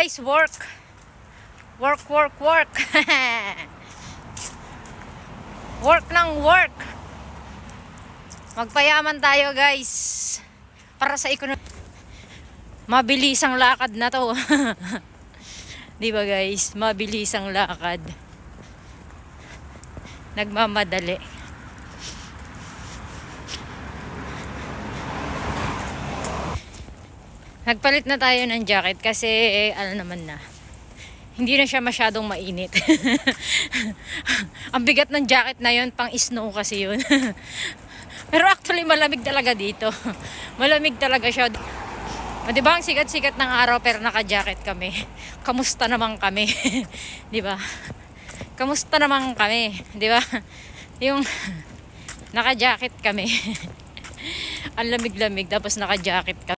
guys, work. Work. Work ng work. Magpayaman tayo guys. Para sa ekonomiya. Mabilis ang lakad na to. Di ba guys? Mabilis ang lakad. Nagmamadali. Nagpalit na tayo ng jacket kasi ano naman na. Hindi na siya masyadong mainit. Ang bigat ng jacket na yun, pang snow kasi yun. Pero actually malamig talaga dito. Malamig talaga siya. O, diba ang sikat-sikat ng araw pero naka-jacket kami. Kamusta naman kami? Diba? Kamusta naman kami? Diba? Yung naka-jacket kami. Ang lamig-lamig tapos naka-jacket kami.